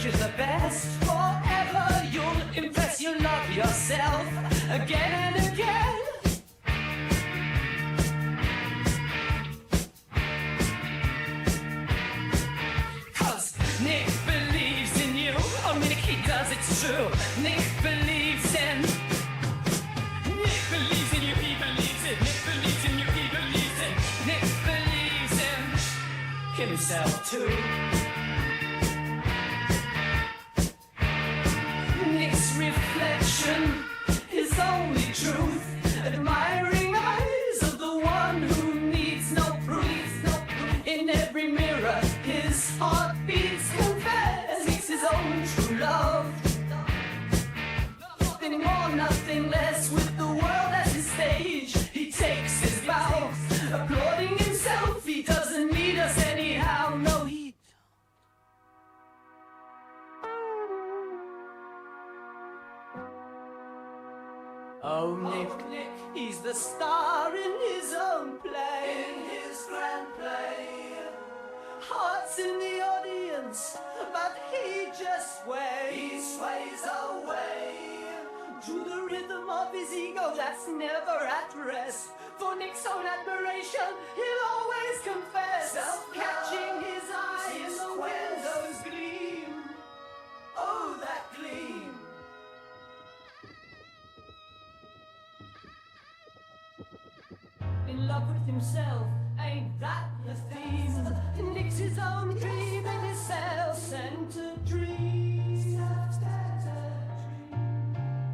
you're the best. Forever you'll impress, you love yourself again and again. Cause Nick believes in you. Oh, Nick, he does, it's true. Nick believes in. Nick believes in you, he believes it. Nick believes in you, he believes it. Nick believes in himself too. Nick's reflection is only truth. Admiring eyes of the one who needs no proof. In every mirror his heart beats confess. Nick's his own true love. Nothing more, nothing less, with the world as his stage. He takes his bow, applauding himself. He doesn't need us anyhow, no, he. Oh, Nick, he's the star in his own play. In his grand play. Hearts in the audience, but he just sways. He sways away to the rhythm of his ego that's never at rest. For Nick's own admiration, he'll always confess. Self-catching his eye in the window's gleam. Oh, that gleam. In love with himself, ain't that the theme? Nick's his own dream and his self-centered dream.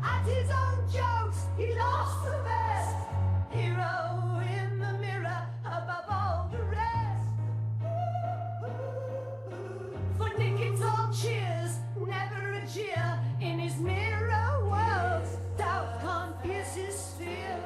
At his own jokes, he lost the best. Hero in the mirror, above all the rest. For Nick it's all cheers, never a jeer. In his mirror world, doubt can't pierce his sphere.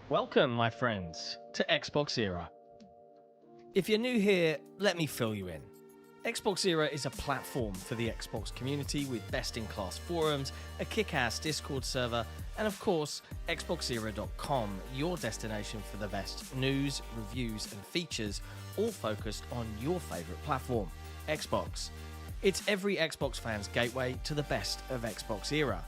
Welcome, my friends, to Xbox Era. If you're new here, let me fill you in. Xbox Era is a platform for the Xbox community with best-in-class forums, a kick-ass Discord server, and of course, XboxEra.com, your destination for the best news, reviews, and features, all focused on your favourite platform, Xbox. It's every Xbox fan's gateway to the best of Xbox Era.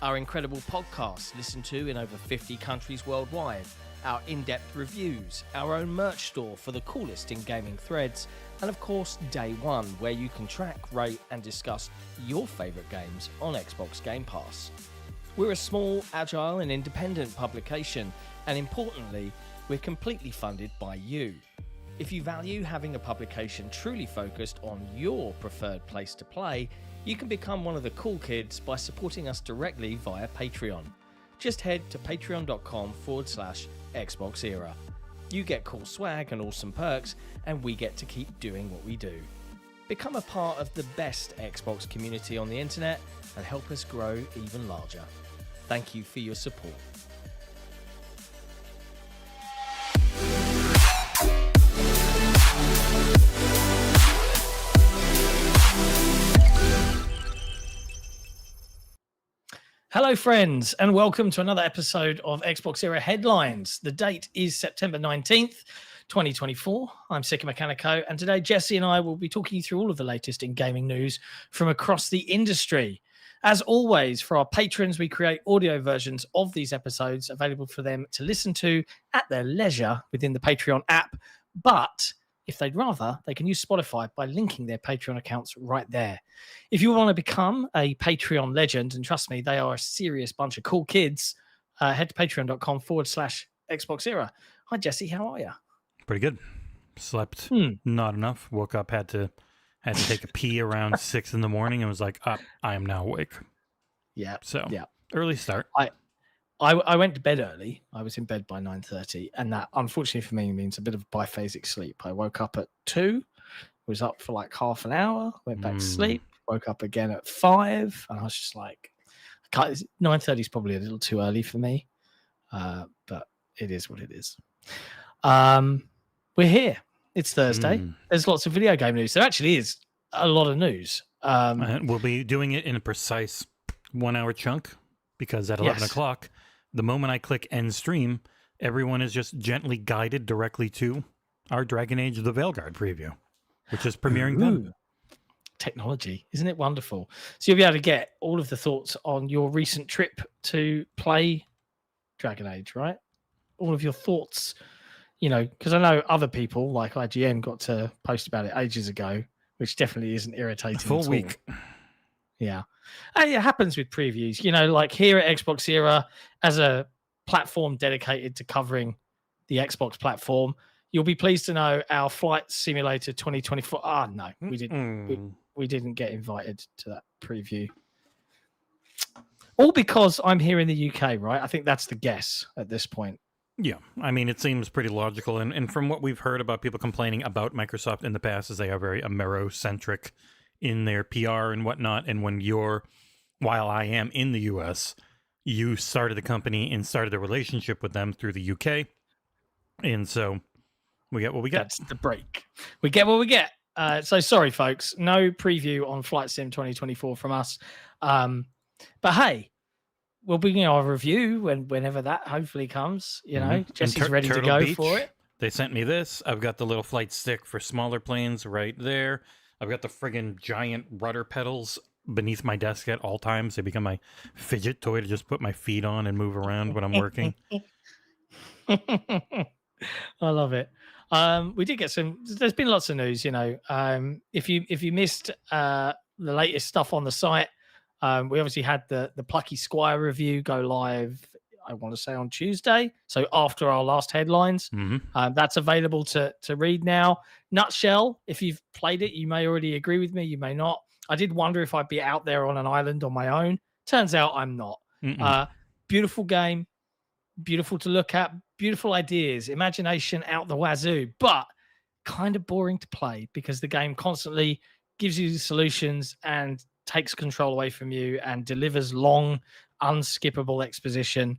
Our incredible podcasts listened to in over 50 countries worldwide, our in-depth reviews, our own merch store for the coolest in gaming threads, and of course Dayone, where you can track, rate and discuss your favourite games on Xbox Game Pass. We're a small, agile and independent publication, and importantly, we're completely funded by you. If you value having a publication truly focused on your preferred place to play, you can become one of the cool kids by supporting us directly via Patreon. Just head to patreon.com/Xbox Era. You get cool swag and awesome perks, and we get to keep doing what we do. Become a part of the best Xbox community on the internet and help us grow even larger. Thank you for your support. Hello, friends, and welcome to another episode of Xbox Era Headlines. The date is September 19th, 2024. I'm Sika Mechanico, and today Jesse and I will be talking you through all of the latest in gaming news from across the industry. As always, for our patrons, we create audio versions of these episodes available for them to listen to at their leisure within the Patreon app. But if they'd rather, they can use Spotify by linking their Patreon accounts right there. If you want to become a Patreon legend, and trust me, they are a serious bunch of cool kids, head to patreon.com/Xbox Era. Hi, Jesse. How are you? Pretty good. Slept not enough. Woke up, had to Had to take a pee around 6 in the morning and was like, I am now awake. Yeah. So yeah. early start. I went to bed early. I was in bed by 9:30, and that unfortunately for me means a bit of biphasic sleep. I woke up at 2, was up for like half an hour, went back to sleep, woke up again at 5, and I was just like, 9:30 is probably a little too early for me, but it is what it is. We're here. It's Thursday. There's lots of video game news. There actually is a lot of news. And we'll be doing it in a precise 1 hour chunk because at 11 o'clock, the moment I click end stream, everyone is just gently guided directly to our Dragon Age the Veilguard preview, which is premiering then. Technology, isn't it wonderful? So you'll be able to get all of the thoughts on your recent trip to play Dragon Age, right? All of your thoughts, because I know other people like IGN got to post about it ages ago, which definitely isn't irritating. A full week. Yeah. And it happens with previews, like here at Xbox Era, as a platform dedicated to covering the Xbox platform, you'll be pleased to know our Flight Simulator 2024. No, we didn't. We didn't get invited to that preview. All because I'm here in the UK, right? I think that's the guess at this point. Yeah, I mean, it seems pretty logical. And from what we've heard about people complaining about Microsoft in the past is they are very Amero-centric in their PR and whatnot. And while I am in the US, you started the company and started a relationship with them through the UK. And so we get what we get. That's the break. We get what we get. So sorry, folks. No preview on Flight Sim 2024 from us. But hey, we'll bring our review whenever that hopefully comes. Jesse's ready to go for it. They sent me this. I've got the little flight stick for smaller planes right there. I've got the friggin' giant rudder pedals beneath my desk at all times. They become my fidget toy to just put my feet on and move around when I'm working. I love it. We did get there's been lots of news, if you missed the latest stuff on the site, we obviously had the Plucky Squire review go live, I want to say on Tuesday. So after our last headlines, that's available to read now. Nutshell, if you've played it, you may already agree with me. You may not. I did wonder if I'd be out there on an island on my own. Turns out I'm not. Beautiful game. Beautiful to look at, beautiful ideas, imagination out the wazoo, but kind of boring to play because the game constantly gives you the solutions and takes control away from you and delivers long, unskippable exposition.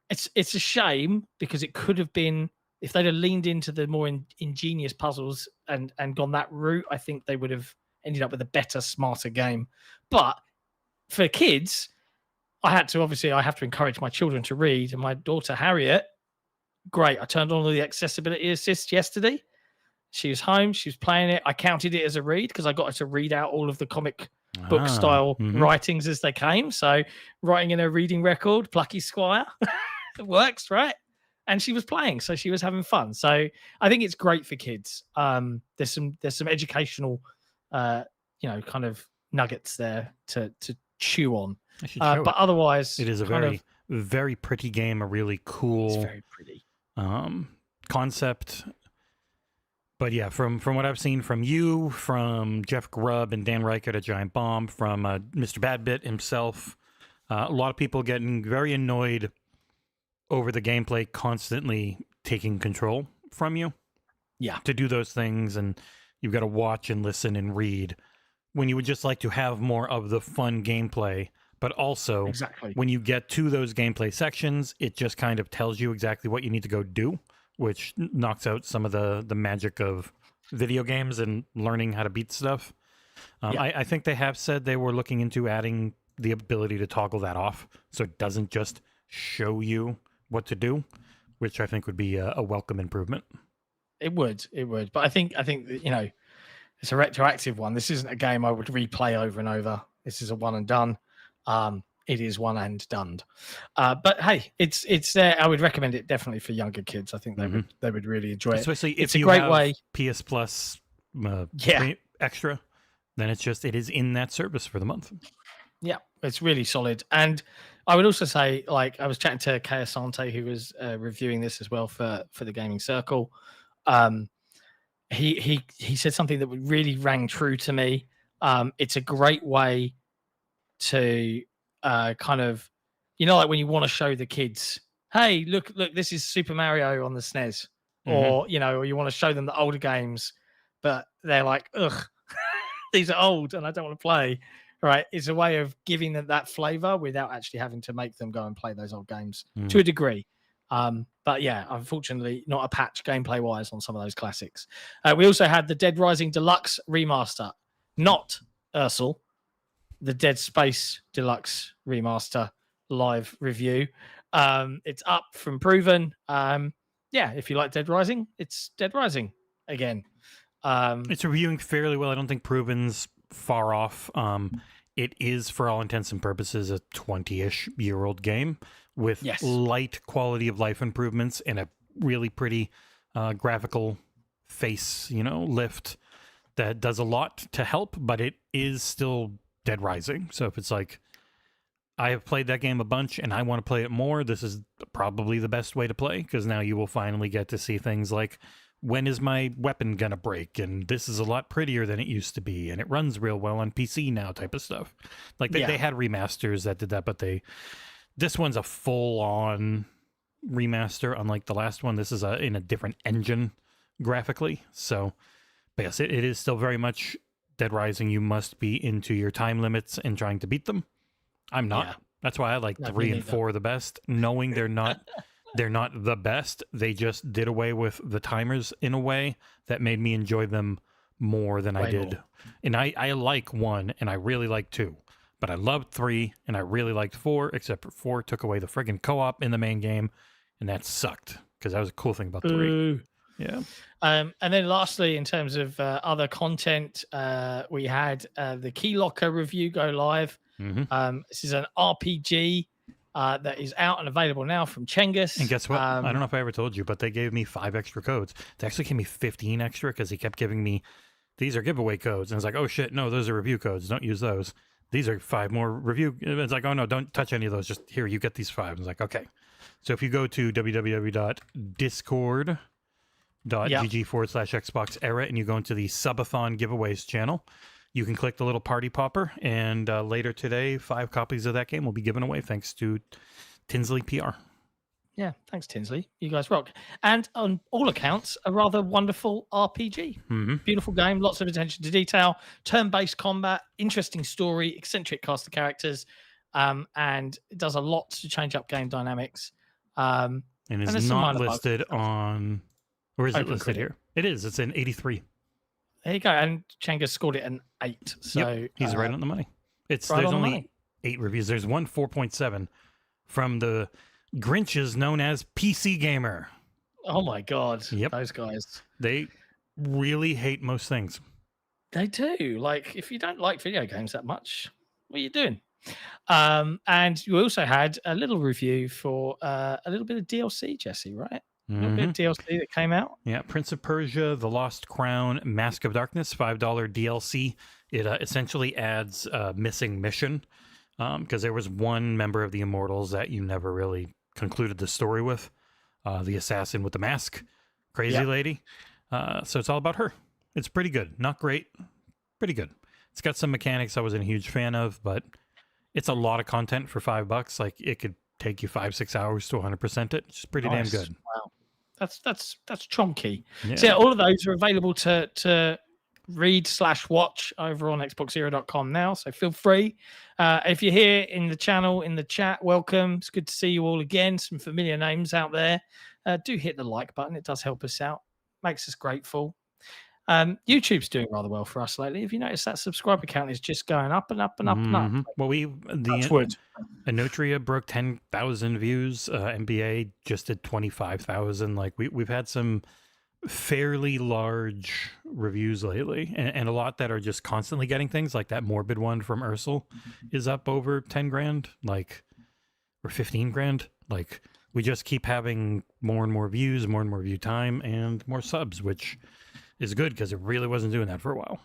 It's a shame because it could have been, if they'd have leaned into the more ingenious puzzles and gone that route, I think they would have ended up with a better, smarter game. But for kids, I have to encourage my children to read, and my daughter Harriet, great. I turned on all the accessibility assists yesterday. She was home, she was playing it. I counted it as a read because I got her to read out all of the comic book style writings as they came. So writing in her reading record, Plucky Squire, it works, right? And she was playing, so she was having fun. So I think it's great for kids. There's some educational, kind of nuggets there to chew on. But otherwise, it is a very pretty game, a really cool, it's very pretty concept. But yeah, from what I've seen from you, from Jeff Grubb and Dan Reichert at Giant Bomb, from Mr. Badbit himself, a lot of people getting very annoyed over the gameplay constantly taking control from you. Yeah, to do those things, and you've got to watch and listen and read when you would just like to have more of the fun gameplay. But also, when you get to those gameplay sections, it just kind of tells you exactly what you need to go do, which knocks out some of the magic of video games and learning how to beat stuff. I think they have said they were looking into adding the ability to toggle that off, so it doesn't just show you what to do, which I think would be a welcome improvement. It would. But I think it's a retroactive one. This isn't a game I would replay over and over. This is a one and done. It is one and done. But hey, it's there. I would recommend it definitely for younger kids. I think they would really enjoy it. Especially it's if a great way. PS Plus extra, then it is in that service for the month. Yeah, it's really solid. And I would also say, like, I was chatting to Kay Asante, who was reviewing this as well for the Gaming Circle. he said something that really rang true to me. It's a great way to kind of, like when you want to show the kids, hey, look, this is Super Mario on the SNES, or or you want to show them the older games, but they're like, ugh, these are old and I don't want to play. Right? It's a way of giving them that flavor without actually having to make them go and play those old games to a degree. But yeah, unfortunately, not a patch gameplay wise on some of those classics. We also had the Dead Rising Deluxe Remaster, not Ursel, the Dead Space Deluxe Remaster live review. It's up from Proven. If you like Dead Rising, it's Dead Rising again. It's reviewing fairly well. I don't think Proven's far off. It is, for all intents and purposes, a 20-ish-year-old game with light quality of life improvements and a really pretty graphical face, lift that does a lot to help, but it is still Dead Rising. So if it's like, I have played that game a bunch and I want to play it more, this is probably the best way to play, because now you will finally get to see things like, when is my weapon gonna break? And this is a lot prettier than it used to be, and it runs real well on PC now, type of stuff. Like they had remasters that did that, but this one's a full-on remaster, unlike the last one. This is in a different engine graphically. So, but yes, it is still very much Dead Rising. You must be into your time limits and trying to beat them. I'm not. Yeah. That's why I like 3 and 4 the best, knowing they're not the best. They just did away with the timers in a way that made me enjoy them more than I did. And I like 1 and I really like 2. But I loved 3 and I really liked 4, except for 4 took away the friggin' co-op in the main game, and that sucked, because that was a cool thing about 3. Yeah. And then lastly, in terms of other content, we had the Keylocker review go live. This is an RPG that is out and available now from Cengiz. And guess what? I don't know if I ever told you, but they gave me 5 extra codes. They actually gave me 15 extra, because he kept giving me, these are giveaway codes. And it's like, oh shit, no, those are review codes. Don't use those. These are 5 more review. It's like, oh no, don't touch any of those. Just here, you get these 5. It's like, okay. So if you go to www.discord.gg/Xbox era and you go into the Subathon giveaways channel, you can click the little party popper, and later today, 5 copies of that game will be given away thanks to Tinsley PR. Yeah, thanks, Tinsley. You guys rock. And on all accounts, a rather wonderful RPG. Beautiful game, lots of attention to detail, turn-based combat, interesting story, eccentric cast of characters, and it does a lot to change up game dynamics. And is not listed on, or is it listed here? It is. It's in 83. There you go. And Cengiz scored it an 8. So he's right on the money. There's only 8 reviews. There's one 4.7 from the Grinches known as PC Gamer. Oh my God. Yep. Those guys. They really hate most things. They do. Like, if you don't like video games that much, what are you doing? And you also had a little review for a little bit of DLC, Jesse, right? A little bit of DLC that came out. Yeah, Prince of Persia, The Lost Crown, Mask of Darkness, $5 DLC. It essentially adds a missing mission, because there was one member of the Immortals that you never really concluded the story with, the assassin with the mask, crazy lady. So it's all about her. It's pretty good. Not great, pretty good. It's got some mechanics I wasn't a huge fan of, but it's a lot of content for $5. Like, it could take you 5-6 hours to 100% it. It's pretty damn good. Wow. That's chonky. Yeah. So all of those are available to read/watch over on xboxzero.com now. So feel free. If you're here in the channel, in the chat, welcome. It's good to see you all again. Some familiar names out there. Do hit the like button. It does help us out. Makes us grateful. YouTube's doing rather well for us lately. Have you noticed that subscriber count is just going up and up and up and up? Well, Anotria broke 10,000 views. NBA just did 25,000. Like, we've had some fairly large reviews lately, and a lot that are just constantly getting things. Like that morbid one from Ursel is up over 10 grand, like, or 15 grand. Like, we just keep having more and more views, more and more view time, and more subs, which is good, because it really wasn't doing that for a while.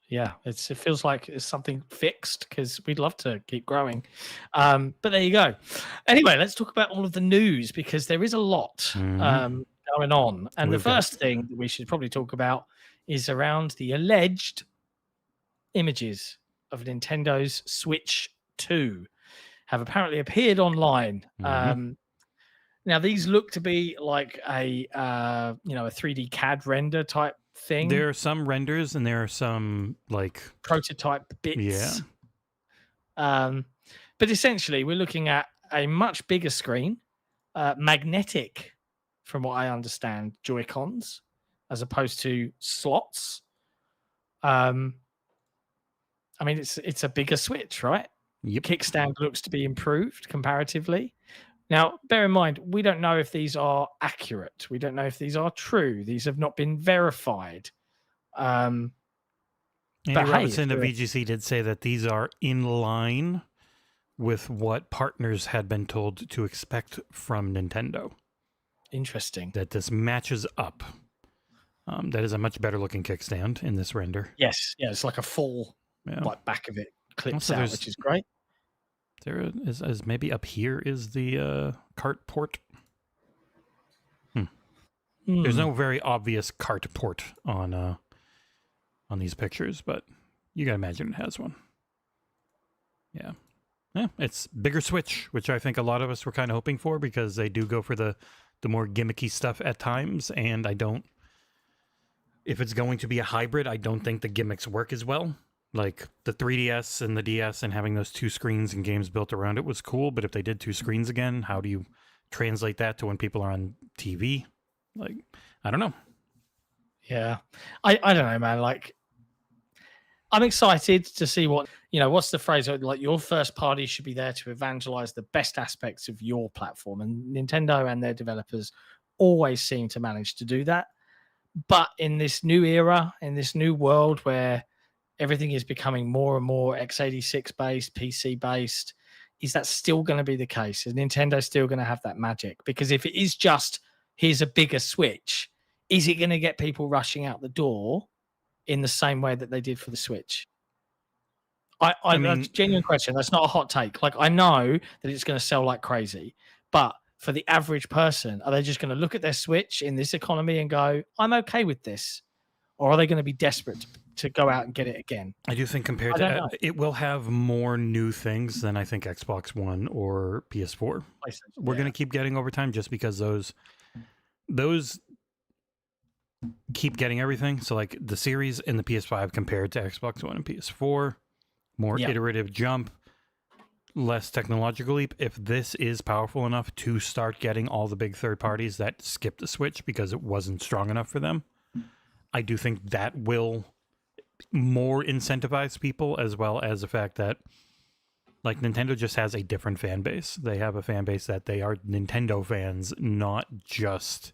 Yeah, it feels like it's something fixed, because we'd love to keep growing. But there you go. Anyway, let's talk about all of the news, because there is a lot going on. And the first thing that we should probably talk about is around the alleged images of Nintendo's Switch 2 have apparently appeared online. Now these look to be like a a 3D CAD render type thing. There are some renders and there are some like prototype bits. Yeah. But essentially we're looking at a much bigger screen, magnetic, from what I understand, Joy-Cons, as opposed to slots. I mean, it's a bigger Switch, right? Yep. Kickstand looks to be improved comparatively. Now, bear in mind, we don't know if these are accurate. We don't know if these are true. These have not been verified. Andy Robinson of VGC did say that these are in line with what partners had been told to expect from Nintendo. Interesting. That this matches up. That is a much better looking kickstand in this render. Yes. Yeah, it's like a full like back of it clips also, out, which is great. There is maybe up here is the cart port. There's no very obvious cart port on these pictures, but you gotta imagine it has one. Yeah, it's bigger Switch, which I think a lot of us were kind of hoping for because they do go for the more gimmicky stuff at times, and if it's going to be a hybrid, I don't think the gimmicks work as well. Like the 3DS and the DS and having those two screens and games built around it was cool, but if they did two screens again, how do you translate that to when people are on TV? Like, I don't know. Yeah. I don't know, man. Like, I'm excited to see what's the phrase? Like, your first party should be there to evangelize the best aspects of your platform. And Nintendo and their developers always seem to manage to do that. But in this new era, in this new world where everything is becoming more and more x86 based, PC based, is that still going to be the case? Is Nintendo still going to have that magic? Because if it is just, here's a bigger Switch, is it going to get people rushing out the door in the same way that they did for the Switch? I mean, that's a genuine question. That's not a hot take. Like, I know that it's going to sell like crazy, but for the average person, are they just going to look at their Switch in this economy and go, I'm okay with this? Or are they going to be desperate to go out and get it again? I do think compared to it will have more new things than I think Xbox One or PS4. We're going to keep getting over time just because those keep getting everything. So like the series and the PS5 compared to Xbox One and PS4, more iterative jump, less technological leap. If this is powerful enough to start getting all the big third parties that skipped the Switch because it wasn't strong enough for them, I do think that will more incentivize people, as well as the fact that like Nintendo just has a different fan base. They have a fan base that they are Nintendo fans, not just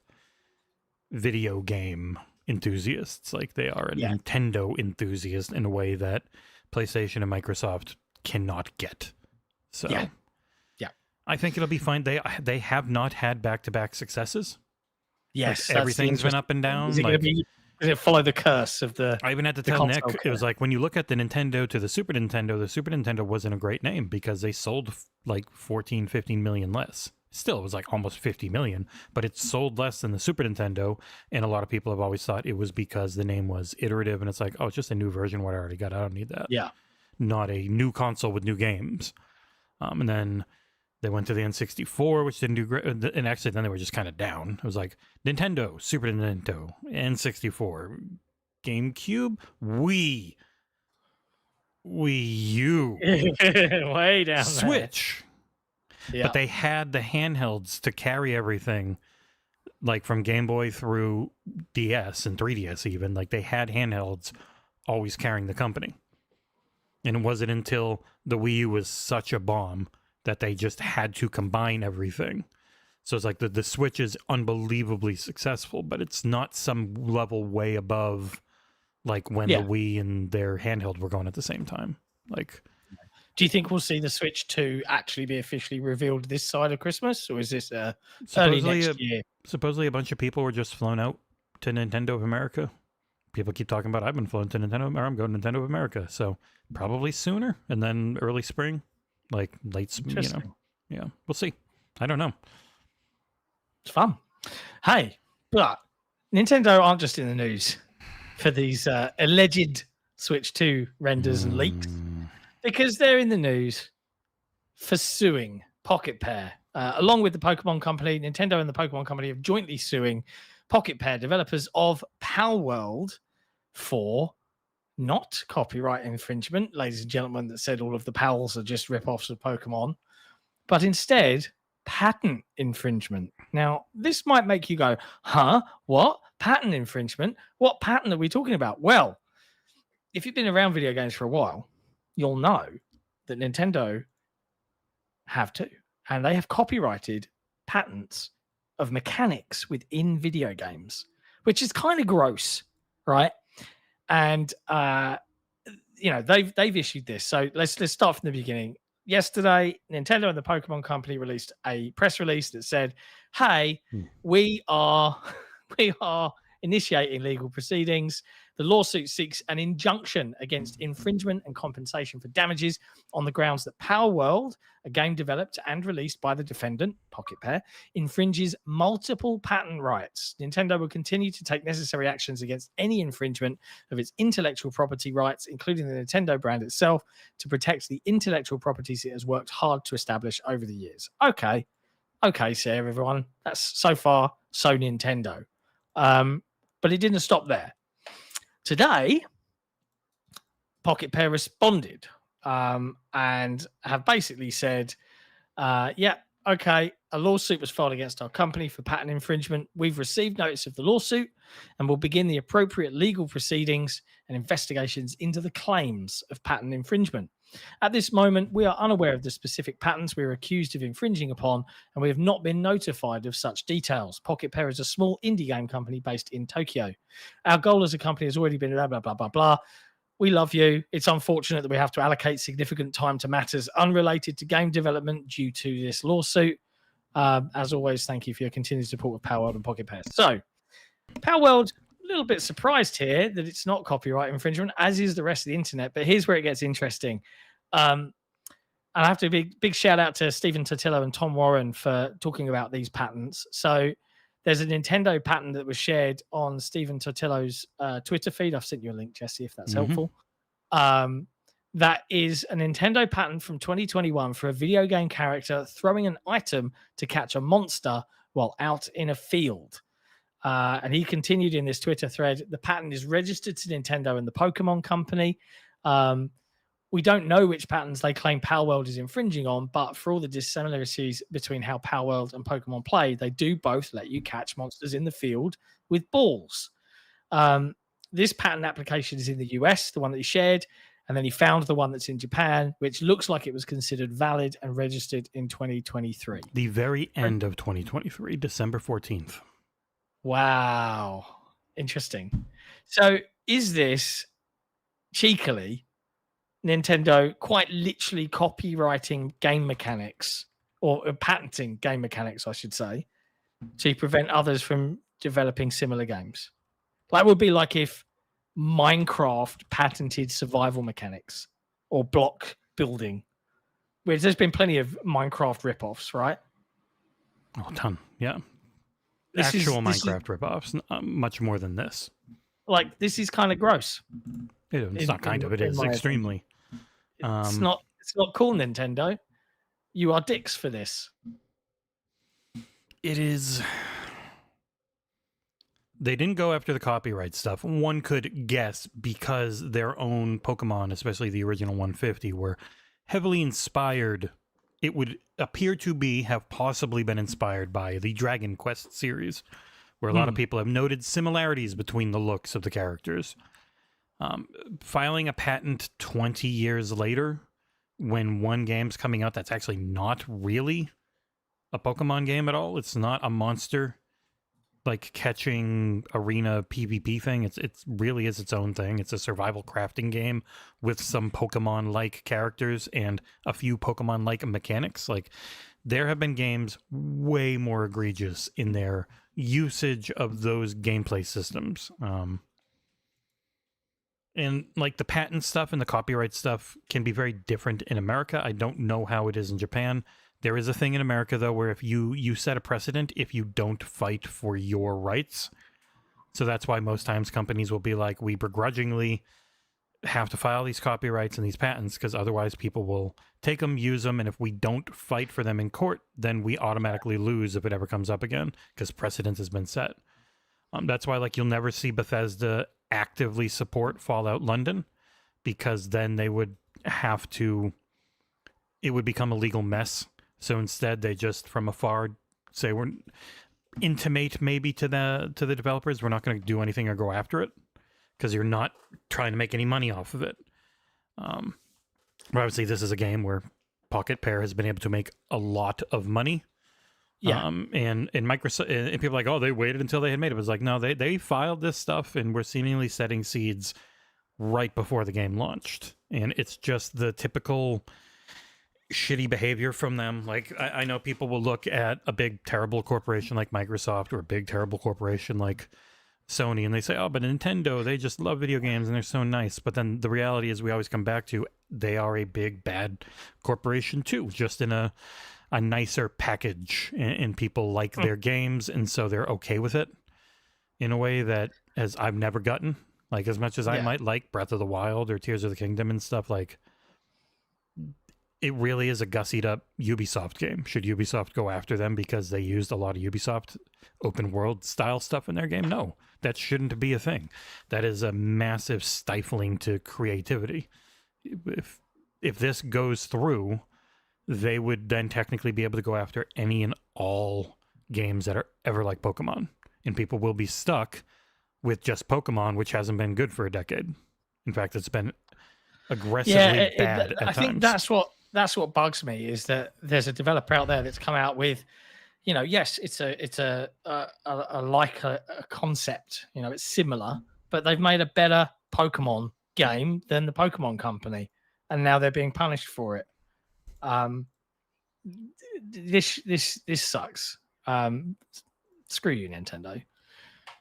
video game enthusiasts. Like they are a Nintendo enthusiast in a way that PlayStation and Microsoft cannot get. So yeah. I think it'll be fine. They have not had back-to-back successes. Yes, like everything's been up and down. Does it follow the curse of the... I even had to tell Nick, it was like, when you look at the Nintendo to the Super Nintendo wasn't a great name because they sold like 14, 15 million less. Still, it was like almost 50 million, but it sold less than the Super Nintendo, and a lot of people have always thought it was because the name was iterative, and it's like, oh, it's just a new version of what I already got. I don't need that. Yeah. Not a new console with new games. And then they went to the N64, which didn't do great, and actually then they were just kind of down. It was like Nintendo, Super Nintendo, N64, GameCube, Wii U, way down Switch. Yeah. But they had the handhelds to carry everything, like from Game Boy through DS and 3DS even. Like they had handhelds always carrying the company. And it wasn't until the Wii U was such a bomb that they just had to combine everything. So it's like the Switch is unbelievably successful, but it's not some level way above like when the Wii and their handheld were going at the same time. Like, do you think we'll see the Switch 2 actually be officially revealed this side of Christmas, or is this early next year? Supposedly a bunch of people were just flown out to Nintendo of America. People keep talking about, I've been flown to Nintendo, or I'm going to Nintendo of America. So probably sooner, and then early spring, like late spring, Yeah, we'll see. I don't know. It's fun. Hey, but Nintendo aren't just in the news. for these alleged Switch 2 renders and leaks, because they're in the news for suing PocketPair. Along with the Pokemon Company, Nintendo and the Pokemon Company are jointly suing PocketPair, developers of Palworld, for not copyright infringement, ladies and gentlemen, that said all of the Pals are just rip-offs of Pokemon, but instead patent infringement. Now, this might make you go, huh? What? Patent infringement? What patent are we talking about? Well, if you've been around video games for a while, you'll know that Nintendo have too. And they have copyrighted patents of mechanics within video games, which is kind of gross, right? And they've issued this. So let's start from the beginning. Yesterday, Nintendo and the Pokemon Company released a press release that said, "Hey, we are initiating legal proceedings. The lawsuit seeks an injunction against infringement and compensation for damages on the grounds that Palworld, a game developed and released by the defendant, PocketPair, infringes multiple patent rights. Nintendo will continue to take necessary actions against any infringement of its intellectual property rights, including the Nintendo brand itself, to protect the intellectual properties it has worked hard to establish over the years." Okay, so everyone, that's so far so Nintendo. But it didn't stop there. Today, PocketPair responded and have basically said, a lawsuit was filed against our company for patent infringement. We've received notice of the lawsuit and will begin the appropriate legal proceedings and investigations into the claims of patent infringement. At this moment, we are unaware of the specific patents we are accused of infringing upon, and we have not been notified of such details. PocketPair is a small indie game company based in Tokyo. Our goal as a company has already been blah, blah, blah, blah, blah. We love you. It's unfortunate that we have to allocate significant time to matters unrelated to game development due to this lawsuit. As always, thank you for your continued support of Palworld and PocketPair. So, Palworld, a little bit surprised here that it's not copyright infringement, as is the rest of the internet. But here's where it gets interesting. And I have to big shout out to Stephen Totillo and Tom Warren for talking about these patents. So there's a Nintendo patent that was shared on Stephen Totillo's Twitter feed. I've sent you a link, Jesse, if that's helpful. That is a Nintendo patent from 2021 for a video game character throwing an item to catch a monster while out in a field. And he continued in this Twitter thread, the patent is registered to Nintendo and the Pokemon Company. We don't know which patents they claim Palworld is infringing on, but for all the dissimilarities between how Palworld and Pokemon play, they do both let you catch monsters in the field with balls. This patent application is in the US, the one that he shared, and then he found the one that's in Japan, which looks like it was considered valid and registered in 2023. The very end of 2023, December 14th. Wow. Interesting. So is this cheekily Nintendo quite literally copywriting game mechanics or patenting game mechanics, I should say, to prevent others from developing similar games? That would be like if Minecraft patented survival mechanics or block building, whereas there's been plenty of Minecraft rip-offs, right? Oh, a ton, yeah. Actual Minecraft rip-offs, much more than this. Like, this is kind of gross. It's not kind of, it is extremely. It's not cool, Nintendo. You are dicks for this. It is. They didn't go after the copyright stuff. One could guess because their own Pokemon, especially the original 150, were heavily inspired. It would appear to have possibly been inspired by the Dragon Quest series, where a lot of people have noted similarities between the looks of the characters. Filing a patent 20 years later, when one game's coming out that's actually not really a Pokemon game at all. It's not a monster like catching arena PvP thing. It really is its own thing. It's a survival crafting game with some Pokemon-like characters and a few Pokemon-like mechanics. Like, there have been games way more egregious in their usage of those gameplay systems. And like the patent stuff and the copyright stuff can be very different in America. I don't know how it is in Japan. There is a thing in America, though, where if you set a precedent if you don't fight for your rights. So that's why most times companies will be like, we begrudgingly have to file these copyrights and these patents because otherwise people will take them, use them, and if we don't fight for them in court, then we automatically lose if it ever comes up again because precedent has been set. That's why, like, you'll never see Bethesda actively support Fallout London because then they would have to, it would become a legal mess. So instead, they just from afar say we're intimate maybe to the developers we're not going to do anything or go after it because you're not trying to make any money off of it. But obviously, this is a game where PocketPair has been able to make a lot of money. Yeah. And Microsoft and people are like, oh, they waited until they had made it. It was like, no, they filed this stuff and were seemingly setting seeds right before the game launched. And it's just the typical shitty behavior from them. Like, I know people will look at a big, terrible corporation like Microsoft or a big, terrible corporation like Sony, and they say, oh, but Nintendo, they just love video games and they're so nice. But then the reality is we always come back to they are a big, bad corporation too, just in a nicer package, and people like their games, and so they're okay with it in a way that as I've never gotten. Like, as much as I might like Breath of the Wild or Tears of the Kingdom and stuff, like, it really is a gussied up Ubisoft game. Should Ubisoft go after them because they used a lot of Ubisoft open world style stuff in their game? No, that shouldn't be a thing. That is a massive stifling to creativity. If this goes through, they would then technically be able to go after any and all games that are ever like Pokemon. And people will be stuck with just Pokemon, which hasn't been good for a decade. In fact, it's been aggressively bad at times. I think that's what bugs me, is that there's a developer out there that's come out with, you know, yes, it's a concept, you know, it's similar, but they've made a better Pokemon game than the Pokemon company, and now they're being punished for it. This sucks. Screw you, Nintendo.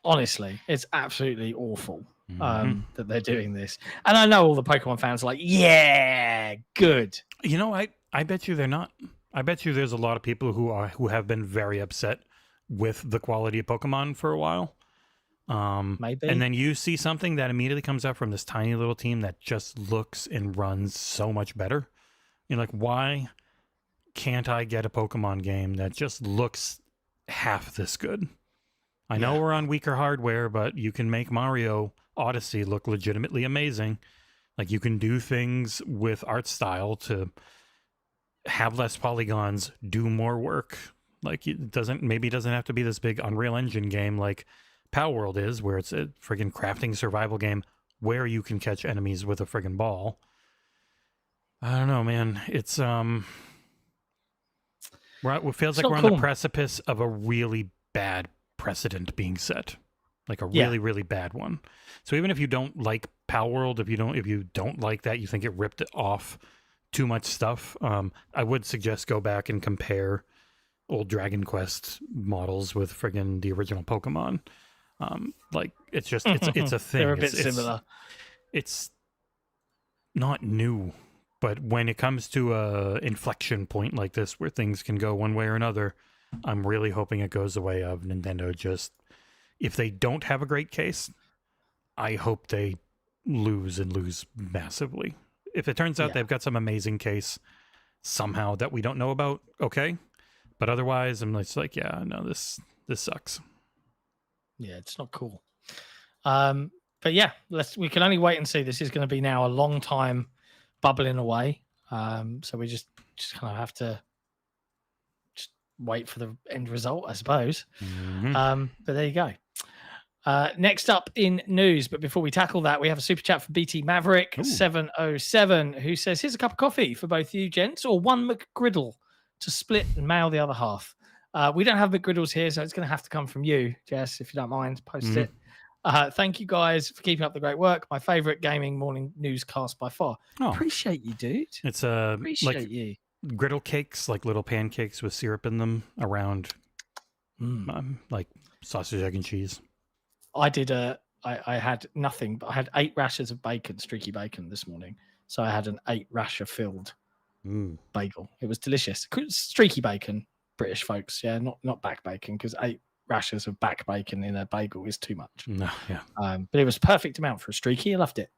Honestly, it's absolutely awful that they're doing this. And I know all the Pokemon fans are like, yeah, good. You know, I bet you they're not. I bet you there's a lot of people who have been very upset with the quality of Pokemon for a while. Maybe. And then you see something that immediately comes out from this tiny little team that just looks and runs so much better. You're like, why can't I get a Pokemon game that just looks half this good? I know we're on weaker hardware, but you can make Mario Odyssey look legitimately amazing. Like, you can do things with art style to have less polygons, do more work. Like, it doesn't have to be this big Unreal Engine game like Power World is, where it's a friggin' crafting survival game where you can catch enemies with a friggin' ball. I don't know, man. It's it feels like we're on the precipice of a really bad precedent being set, like a really, really bad one. So even if you don't like Power World, if you don't like that, you think it ripped off too much stuff, I would suggest go back and compare old Dragon Quest models with friggin' the original Pokemon. Like, it's just it's a thing. They're a bit similar. It's not new. But when it comes to a inflection point like this where things can go one way or another, I'm really hoping it goes the way of Nintendo. Just, if they don't have a great case, I hope they lose massively. If it turns out they've got some amazing case somehow that we don't know about, okay. But otherwise, I'm just like, yeah, no, this sucks. Yeah, it's not cool. But yeah, we can only wait and see. This is going to be now a long time bubbling away, so we just kind of have to just wait for the end result, I suppose. But there you go. Next up in news, but before we tackle that, we have a super chat from BT Maverick 707, who says, here's a cup of coffee for both you gents, or one McGriddle to split and mail the other half. We don't have McGriddles here, so it's going to have to come from you, Jess, if you don't mind. Post it. Thank you guys for keeping up the great work. My favorite gaming morning newscast by far. Appreciate you, dude. It's appreciate you. Griddle cakes, like little pancakes with syrup in them around like sausage, egg, and cheese. I did I had nothing, but I had 8 rashers of bacon, streaky bacon this morning. So I had an 8 rasher filled bagel. It was delicious. Streaky bacon, British folks. Yeah, not back bacon, because 8 rashers of back bacon in a bagel is too much. No, yeah. But it was perfect amount for a streaky. I loved it.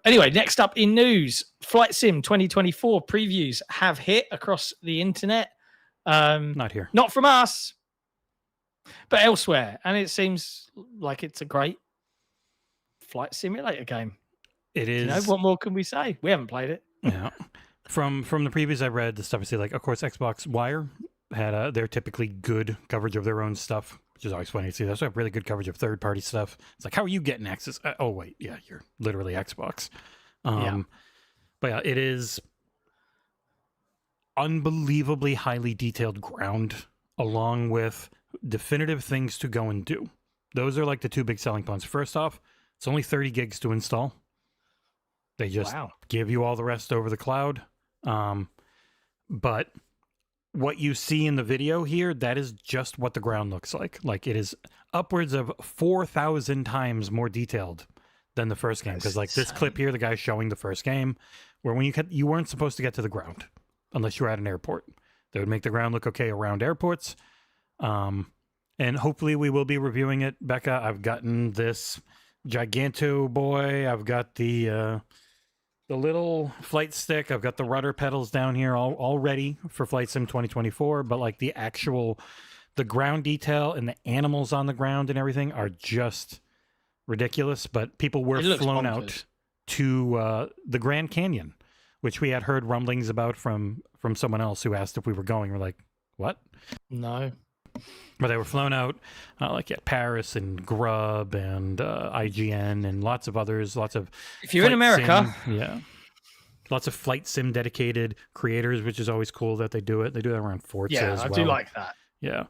Anyway, next up in news, Flight Sim 2024 previews have hit across the internet. Not here. Not from us, but elsewhere. And it seems like it's a great flight simulator game. It is. You know, what more can we say? We haven't played it. Yeah. From the previews I read, the stuff I see, like, of course, Xbox Wire had their typically good coverage of their own stuff, which is always funny to see. They also have really good coverage of third-party stuff. It's like, how are you getting access? Oh, wait, yeah, you're literally Xbox. But yeah, it is unbelievably highly detailed ground, along with definitive things to go and do. Those are like the two big selling points. First off, it's only 30 gigs to install. They just give you all the rest over the cloud. But what you see in the video here, that is just what the ground looks like. Like, it is upwards of 4,000 times more detailed than the first game. Because, like, this clip here, the guy's showing the first game, where when you weren't supposed to get to the ground unless you were at an airport. They would make the ground look okay around airports. And hopefully we will be reviewing it. Becca, I've gotten this Giganto boy. I've got the little flight stick. I've got the rudder pedals down here all ready for Flight Sim 2024. But like the ground detail and the animals on the ground and everything are just ridiculous. But people were flown out to the Grand Canyon, which we had heard rumblings about from someone else who asked if we were going. We're like, what? No. But they were flown out, like at Paris and Grub and IGN and lots of others. Lots of if you're in America, lots of Flight Sim dedicated creators, which is always cool that they do it. They do that around Forza as well. I do like that. Yeah.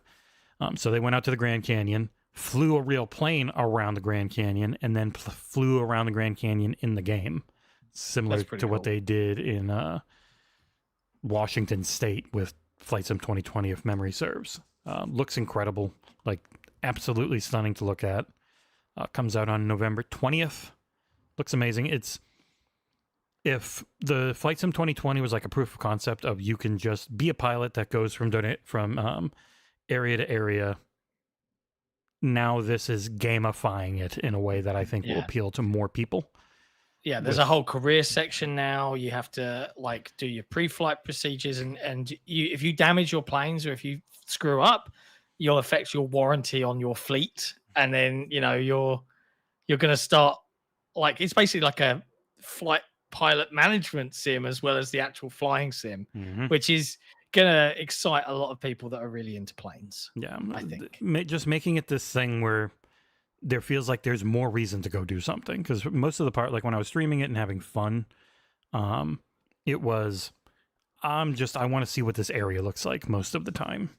So they went out to the Grand Canyon, flew a real plane around the Grand Canyon, and then flew around the Grand Canyon in the game, similar to what they did in Washington State with Flight Sim 2020, if memory serves. Looks incredible, like absolutely stunning to look at. Comes out on November 20th. Looks amazing. If the Flight Sim 2020 was like a proof of concept of you can just be a pilot that goes from area to area, now this is gamifying it in a way that I think will appeal to more people. Yeah, there's a whole career section now. You have to like do your pre-flight procedures, and if you damage your planes or if you screw up, you'll affect your warranty on your fleet, and then you're going to start like it's basically like a flight pilot management sim as well as the actual flying sim, which is going to excite a lot of people that are really into planes. Yeah, I think just making it this thing where there feels like there's more reason to go do something, because most of the part, like when I was streaming it and having fun, it was I want to see what this area looks like most of the time.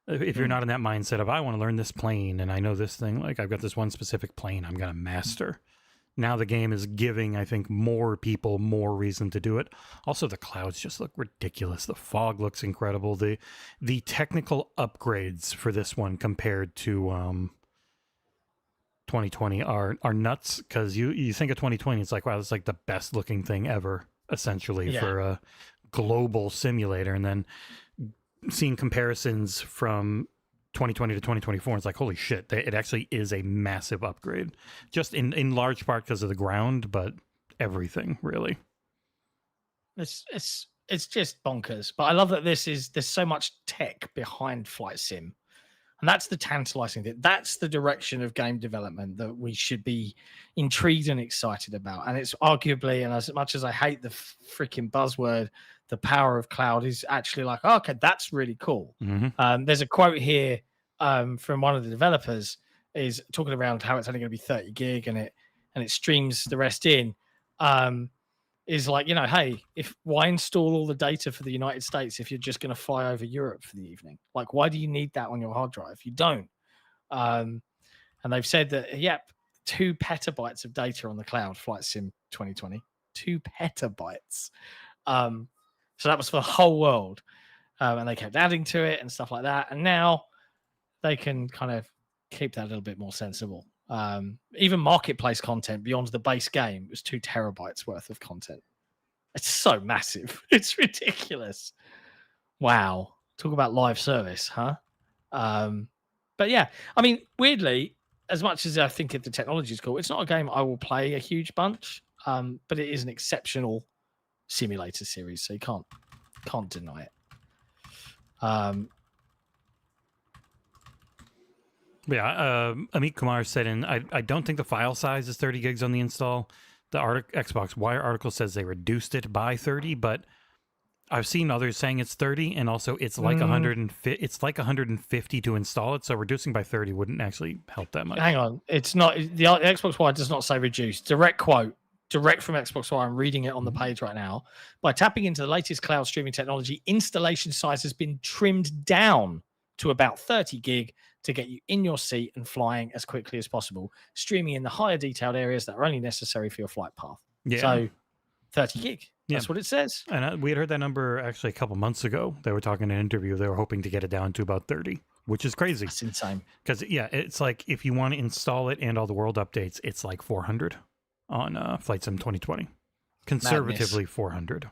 If you're not in that mindset of I want to learn this plane and I know this thing, like I've got this one specific plane I'm going to master. Now the game is giving, I think, more people more reason to do it. Also, the clouds just look ridiculous. The fog looks incredible. The technical upgrades for this one compared to 2020 are nuts, because you think of 2020, it's like, wow, it's like the best looking thing ever, essentially, for a global simulator. And then seeing comparisons from 2020 to 2024, it's like, holy shit, it actually is a massive upgrade, just in large part because of the ground, but everything really. It's just bonkers. But I love that there's so much tech behind Flight Sim, and that's the tantalizing thing. That's the direction of game development that we should be intrigued and excited about. And it's arguably, and as much as I hate the freaking buzzword, the power of cloud is actually like, oh, okay, that's really cool. There's a quote here from one of the developers is talking around how it's only going to be 30 gig and it streams the rest in. Is like, hey, why install all the data for the United States if you're just going to fly over Europe for the evening? Like, why do you need that on your hard drive? You don't. And they've said that, 2 petabytes of data on the cloud, Flight Sim 2020, 2 petabytes. So that was for the whole world. And they kept adding to it and stuff like that. And now they can kind of keep that a little bit more sensible. Even marketplace content beyond the base game was 2 terabytes worth of content. It's so massive. It's ridiculous. Wow. Talk about live service, huh? But yeah, I mean, weirdly, as much as I think the technology is cool, it's not a game I will play a huge bunch. But it is an exceptional simulator series, so you can't deny it. Amit Kumar said I don't think the file size is 30 gigs on the install. The Xbox Wire article says they reduced it by 30, but I've seen others saying it's 30, and also it's like 150 to install it, so reducing by 30 wouldn't actually help that much. Hang on, it's not, the Xbox Wire does not say reduce. Direct quote, direct from Xbox Wire. I'm reading it on the page right now. By tapping into the latest cloud streaming technology, installation size has been trimmed down to about 30 gig to get you in your seat and flying as quickly as possible, streaming in the higher detailed areas that are only necessary for your flight path. Yeah. So 30 gig. That's what it says. And we had heard that number actually a couple months ago. They were talking in an interview. They were hoping to get it down to about 30, which is crazy. That's insane. Because, it's like if you want to install it and all the world updates, it's like 400 on Flight Sim 2020. Conservatively, madness. 400.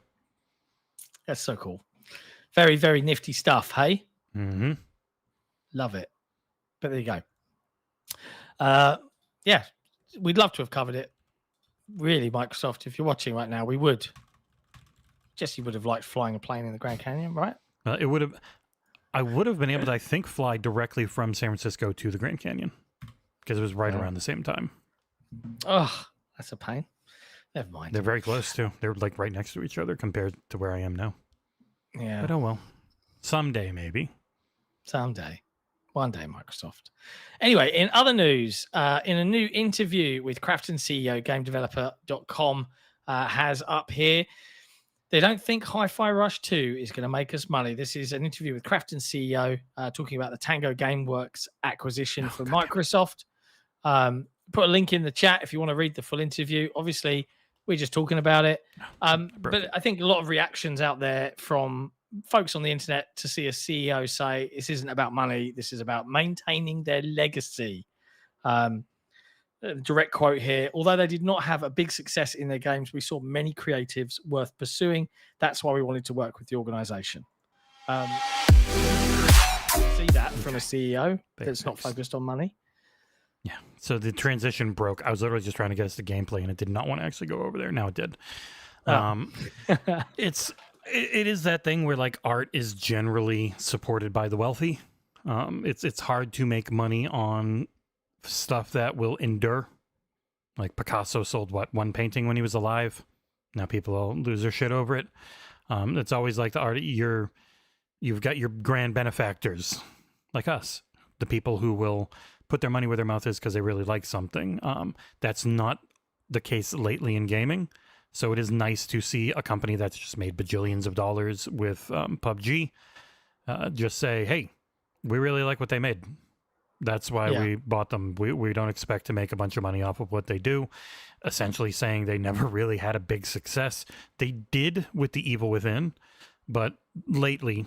That's so cool. Very, very nifty stuff, hey? Mm-hmm. Love it. But there you go. Yeah, we'd love to have covered it. Really, Microsoft, if you're watching right now, we would. Jesse would have liked flying a plane in the Grand Canyon, right? I would have been able to, I think, fly directly from San Francisco to the Grand Canyon because it was right around the same time. Oh, that's a pain. Never mind. They're very close too. They're like right next to each other compared to where I am now. Yeah. But oh well. Someday, maybe. Someday. One day, Microsoft. Anyway, in other news, in a new interview with Krafton CEO, GameDeveloper.com has up here, they don't think Hi-Fi Rush 2 is going to make us money. This is an interview with Krafton CEO talking about the Tango Gameworks acquisition from Microsoft. Put a link in the chat if you want to read the full interview. Obviously, we're just talking about it. But I think a lot of reactions out there from folks on the internet to see a CEO say this isn't about money, this is about maintaining their legacy. Direct quote here: although they did not have a big success in their games, we saw many creatives worth pursuing. That's why we wanted to work with the organization. See that from a CEO that's not focused on money. Yeah. So the transition broke. I was literally just trying to get us to gameplay, and it did not want to actually go over there. Now it did. It is that thing where like art is generally supported by the wealthy. It's hard to make money on stuff that will endure. Like Picasso sold one painting when he was alive. Now people will lose their shit over it. It's always like the art. You've got your grand benefactors like us, the people who will put their money where their mouth is because they really like something. That's not the case lately in gaming. So it is nice to see a company that's just made bajillions of dollars with PUBG just say, hey, we really like what they made. That's why we bought them. We don't expect to make a bunch of money off of what they do. Essentially saying they never really had a big success. They did with the Evil Within, but lately,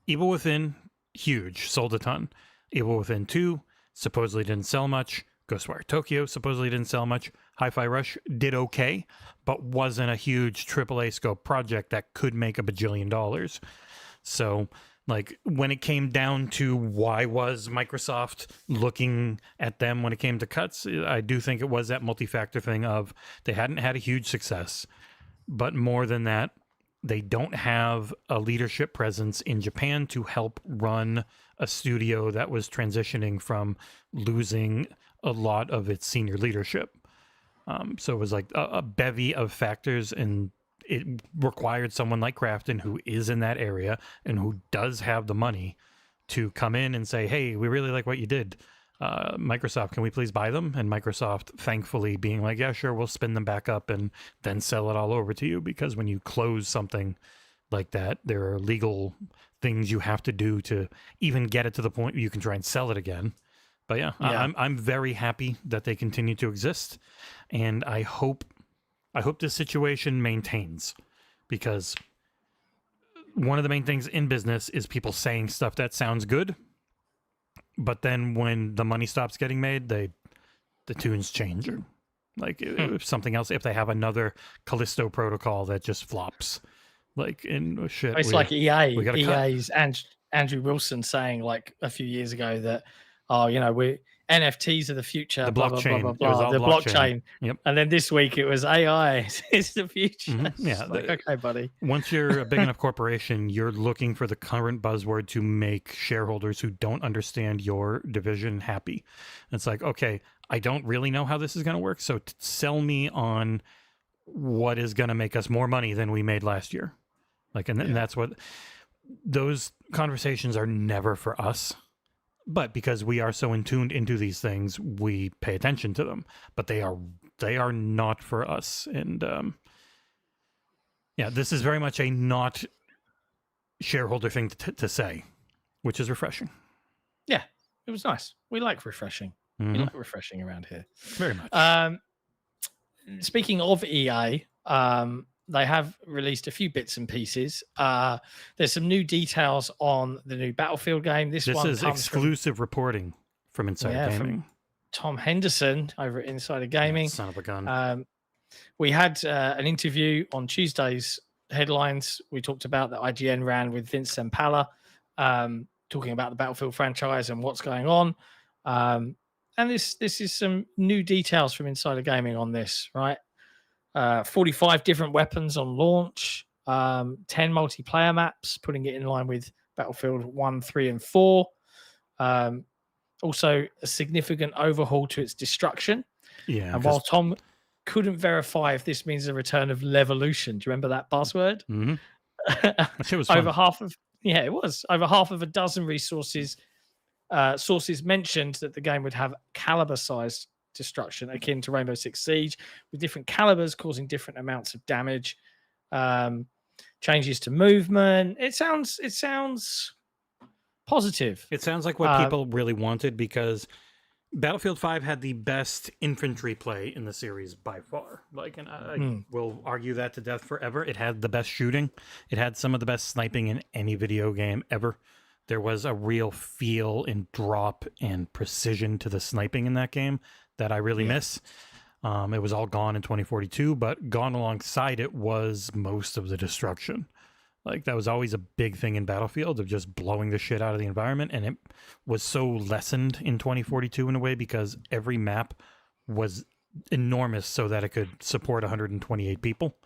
Evil Within, huge, sold a ton. Evil Within 2 supposedly didn't sell much. Ghostwire Tokyo supposedly didn't sell much. Hi-Fi Rush did okay, but wasn't a huge AAA scope project that could make a bajillion dollars. So, like, when it came down to why was Microsoft looking at them when it came to cuts, I do think it was that multi-factor thing of they hadn't had a huge success, but more than that, they don't have a leadership presence in Japan to help run a studio that was transitioning from losing a lot of its senior leadership. So it was like a bevy of factors, and it required someone like Krafton, who is in that area and who does have the money, to come in and say, hey, we really like what you did. Microsoft, can we please buy them? And Microsoft, thankfully, being like, yeah, sure, we'll spin them back up and then sell it all over to you. Because when you close something like that, there are legal things you have to do to even get it to the point where you can try and sell it again. But yeah. I'm very happy that they continue to exist, and I hope this situation maintains, because one of the main things in business is people saying stuff that sounds good, but then when the money stops getting made, the tunes change. Like if something else, if they have another Callisto Protocol that just flops, like in shit. It's like EA's Andrew Wilson saying like a few years ago that oh, we NFTs are the future. The blah, blockchain. blah, blah, blah, blah. The blockchain. Yep. And then this week it was AI is the future. Mm-hmm. Yeah. Okay, buddy. Once you're a big enough corporation, you're looking for the current buzzword to make shareholders who don't understand your division happy. It's like, okay, I don't really know how this is going to work, so sell me on what is going to make us more money than we made last year. And that's what those conversations are never for us. But because we are so tuned into these things, we pay attention to them. But they are not for us. And this is very much a not shareholder thing to say, which is refreshing. Yeah, it was nice. We like refreshing. Mm-hmm. We like refreshing around here. Very much. Speaking of EA, they have released a few bits and pieces. There's some new details on the new Battlefield game. This one is exclusive reporting from Insider Gaming. From Tom Henderson over at Insider Gaming. Yeah, son of a gun. We had an interview on Tuesday's headlines. We talked about that IGN ran with Vince Zampella, talking about the Battlefield franchise and what's going on. And this is some new details from Insider Gaming on this, right? 45 different weapons on launch, 10 multiplayer maps, putting it in line with Battlefield 1, 3, and 4. Also, a significant overhaul to its destruction. Yeah. And while Tom couldn't verify if this means a return of Levolution, do you remember that buzzword? Mm-hmm. That shit was fun. It was. Over half of a dozen sources mentioned that the game would have caliber-sized destruction akin to Rainbow Six Siege, with different calibers causing different amounts of damage. Changes to movement. It sounds positive. It sounds like what people really wanted, because Battlefield 5 had the best infantry play in the series by far. And I will argue that to death forever. It had the best shooting. It had some of the best sniping in any video game ever. There was a real feel and drop and precision to the sniping in that game that I really miss. It was all gone in 2042, but gone alongside it was most of the destruction. That was always a big thing in Battlefield, of just blowing the shit out of the environment. And it was so lessened in 2042 in a way, because every map was enormous so that it could support 128 people.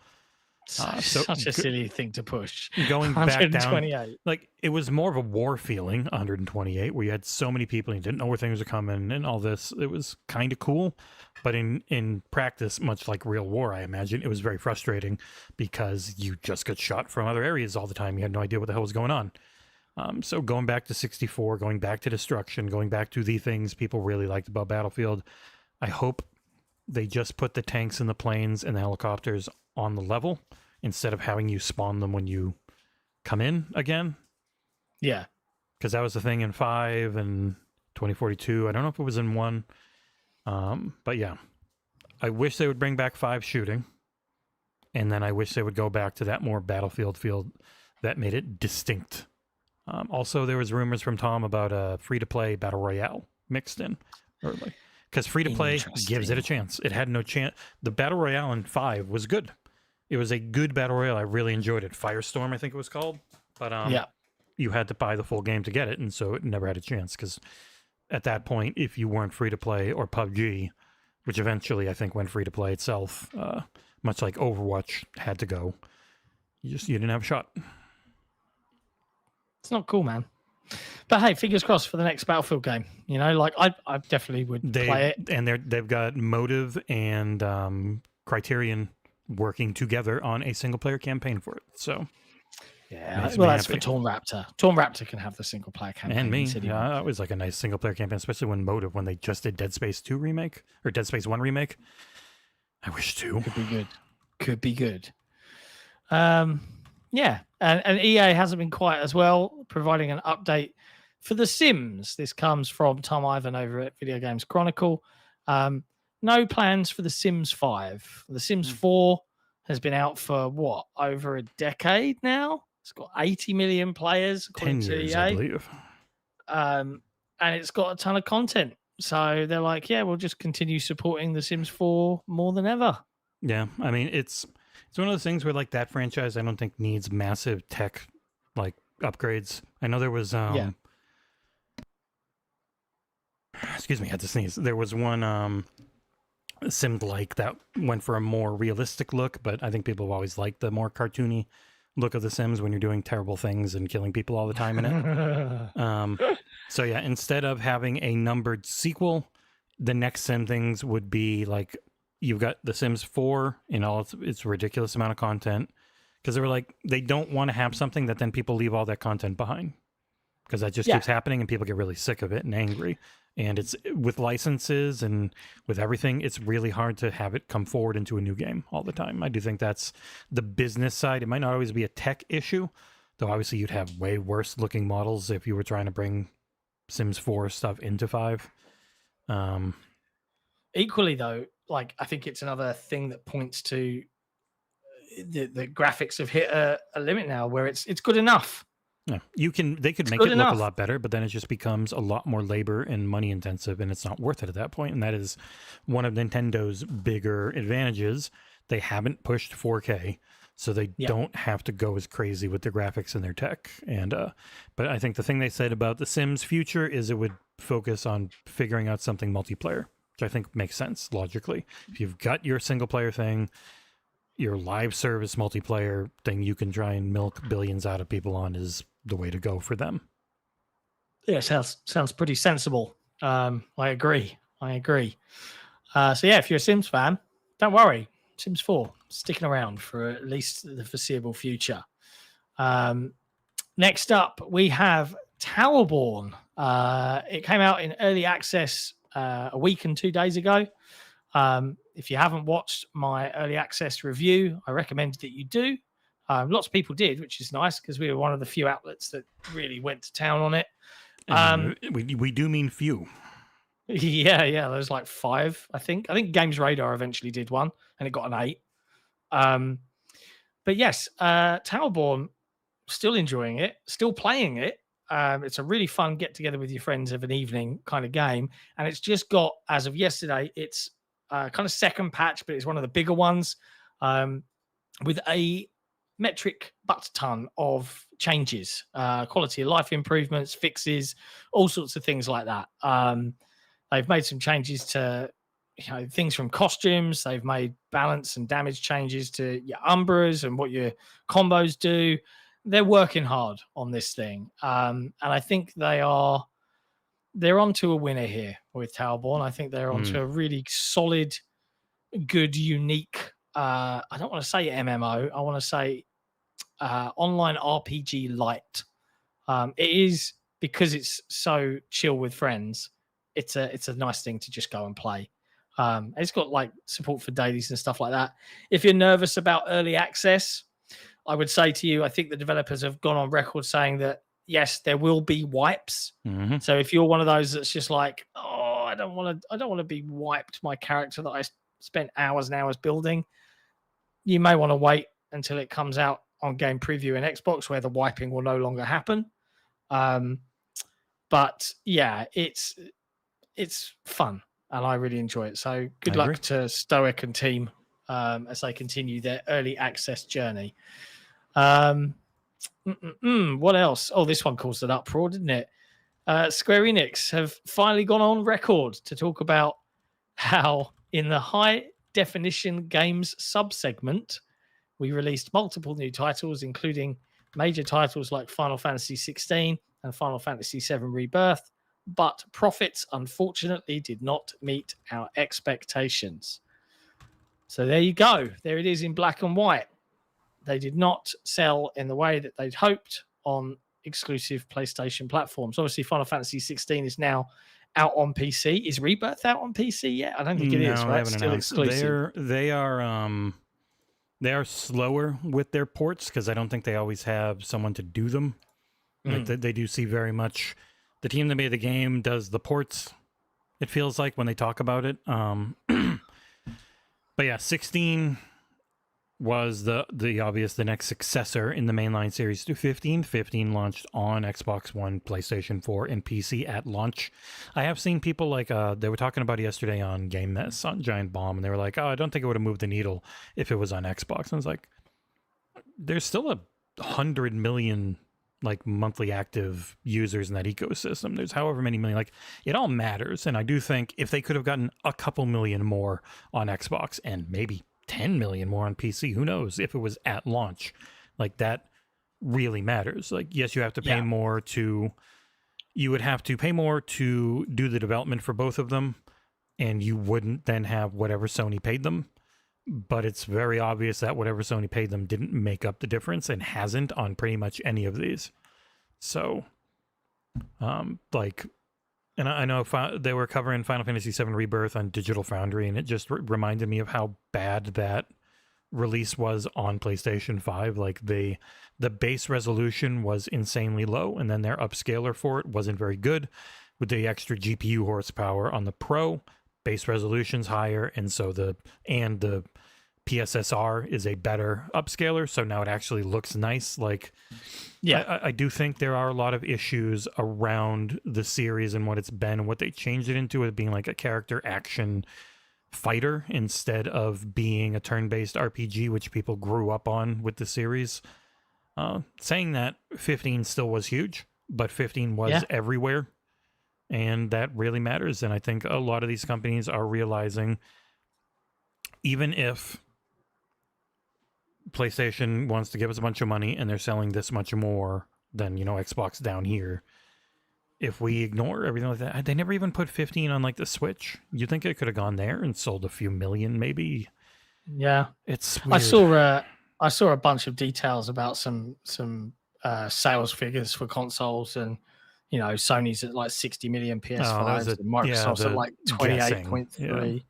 Such a silly thing to push. Going back down, it was more of a war feeling, 128, where you had so many people and you didn't know where things were coming and all this. It was kind of cool, but in practice, much like real war, I imagine, it was very frustrating, because you just got shot from other areas all the time. You had no idea what the hell was going on. So going back to 64, going back to destruction, going back to the things people really liked about Battlefield, I hope they just put the tanks and the planes and the helicopters on the level instead of having you spawn them when you come in again. Yeah. Because that was the thing in 5 and 2042. I don't know if it was in 1. But yeah, I wish they would bring back 5 shooting. And then I wish they would go back to that more Battlefield feel that made it distinct. Also, there was rumors from Tom about a free-to-play Battle Royale mixed in early. Because free-to-play gives it a chance. It had no chance. The Battle Royale in 5 was good. It was a good Battle Royale. I really enjoyed it. Firestorm, I think it was called. But you had to buy the full game to get it, and so it never had a chance. Because at that point, if you weren't free-to-play, or PUBG, which eventually I think went free-to-play itself, much like Overwatch had to go, you didn't have a shot. It's not cool, man. But hey, fingers crossed for the next Battlefield game. I definitely would play it. And they've got Motive and Criterion working together on a single player campaign for it. So yeah, well, that's for Torn Raptor. Torn Raptor can have the single player campaign. And me. Yeah, it was like a nice single player campaign, especially when they just did Dead Space 2 remake or Dead Space 1 remake. I wish to. Could be good. Yeah, and EA hasn't been quiet as well, providing an update for The Sims. This comes from Tom Ivan over at Video Games Chronicle. No plans for The Sims 5. The Sims 4 has been out for, over a decade now? It's got 80 million players, according 10 years, to EA. I believe. And it's got a ton of content. So they're like, yeah, we'll just continue supporting The Sims 4 more than ever. Yeah, I mean, it's one of those things where, that franchise, I don't think needs massive tech, upgrades. I know there was... excuse me, I had to sneeze. There was one Sims like that went for a more realistic look, but I think people have always liked the more cartoony look of the Sims when you're doing terrible things and killing people all the time in it. So yeah, instead of having a numbered sequel, the next Sim things would be like, you've got The Sims 4 in all its ridiculous amount of content, because they were like, they don't want to have something that then people leave all that content behind, because that just keeps happening and people get really sick of it and angry. And it's with licenses and with everything, it's really hard to have it come forward into a new game all the time. I do think that's the business side. It might not always be a tech issue, though obviously you'd have way worse looking models if you were trying to bring Sims 4 stuff into 5. Equally, though, like, I think it's another thing that points to the graphics have hit a limit now where it's good enough. Yeah, they could make it look a lot better, but then it just becomes a lot more labor and money intensive, and it's not worth it at that point. And that is one of Nintendo's bigger advantages. They haven't pushed 4K, so they don't have to go as crazy with their graphics and their tech. And but I think the thing they said about The Sims future is it would focus on figuring out something multiplayer, which I think makes sense logically. If you've got your single player thing, your live service multiplayer thing you can try and milk billions out of people on is the way to go for them. Yeah, sounds pretty sensible. I agree. So yeah, if you're a Sims fan, don't worry. Sims 4 sticking around for at least the foreseeable future. Next up, we have Towerborne. It came out in early access a week and 2 days ago. If you haven't watched my early access review, I recommend that you do. Lots of people did, which is nice because we were one of the few outlets that really went to town on it. We do mean few. Yeah, there's like 5, I think. I think Games Radar eventually did one, and it got an 8. But yes, Towerborne, still enjoying it, still playing it. It's a really fun get together with your friends of an evening kind of game, and it's just got, as of yesterday, it's kind of second patch, but it's one of the bigger ones, with a metric butt ton of changes, quality of life improvements, fixes, all sorts of things like that. They've made some changes to things from costumes. They've made balance and damage changes to your umbras and what your combos do. They're working hard on this thing, and I think they're onto a winner here with Towerborne. I think they're onto a really solid, good, unique. I don't want to say MMO. I want to say online RPG light. It is, because it's so chill with friends. It's a nice thing to just go and play. It's got like support for dailies and stuff like that. If you're nervous about early access, I would say to you, I think the developers have gone on record saying that yes, there will be wipes. Mm-hmm. So if you're one of those that's just like, oh, I don't want to be wiped my character that I spent hours and hours building, you may want to wait until it comes out on game preview and Xbox, where the wiping will no longer happen. But yeah, it's fun and I really enjoy it. So good luck to Stoic and team as they continue their early access journey. What else? Oh, this one caused an uproar, didn't it? Square Enix have finally gone on record to talk about how in the high definition games subsegment, we released multiple new titles, including major titles like Final Fantasy 16 and Final Fantasy 7 Rebirth, but profits unfortunately did not meet our expectations. So there you go. There it is in black and white. They did not sell in the way that they'd hoped on exclusive PlayStation platforms. Obviously, Final Fantasy 16 is now out on PC. Is Rebirth out on PC yet? I don't think it is, right? It's still exclusive. They are slower with their ports because I don't think they always have someone to do them. Like they do see very much the team that made the game does the ports, it feels like, when they talk about it. But yeah, 16 was the next successor in the mainline series to 15. 15 launched on Xbox One, PlayStation 4, and PC at launch. I have seen people like they were talking about it yesterday on Game Mess on Giant Bomb, and they were like, "Oh, I don't think it would have moved the needle if it was on Xbox." And I was like, "There's still 100 million like monthly active users in that ecosystem. There's however many million, like it all matters. And I do think if they could have gotten a couple million more on Xbox and maybe 10 million more on PC, who knows, if it was at launch, like that really matters. Like, yes, you have to pay more you would have to pay more to do the development for both of them, and you wouldn't then have whatever Sony paid them. But it's very obvious that whatever Sony paid them didn't make up the difference and hasn't on pretty much any of these. So, like, and I know they were covering Final Fantasy VII Rebirth on Digital Foundry, and it just reminded me of how bad that release was on PlayStation 5. Like, the base resolution was insanely low, and then their upscaler for it wasn't very good. With the extra GPU horsepower on the Pro, base resolution's higher, and so the PSSR is a better upscaler, so now it actually looks nice. Like, I do think there are a lot of issues around the series and what it's been and what they changed it into, it being like a character action fighter instead of being a turn-based RPG, which people grew up on with the series. Saying that 15 still was huge, but 15 was everywhere, and that really matters. And I think a lot of these companies are realizing, even if PlayStation wants to give us a bunch of money and they're selling this much more than, you know, Xbox down here, if we ignore everything like that, they never even put 15 on like the Switch. You think it could have gone there and sold a few million, maybe? Yeah, it's weird. I saw a bunch of details about some sales figures for consoles, and you know, Sony's at like 60 million PS5s, and Microsoft's at like 28.3.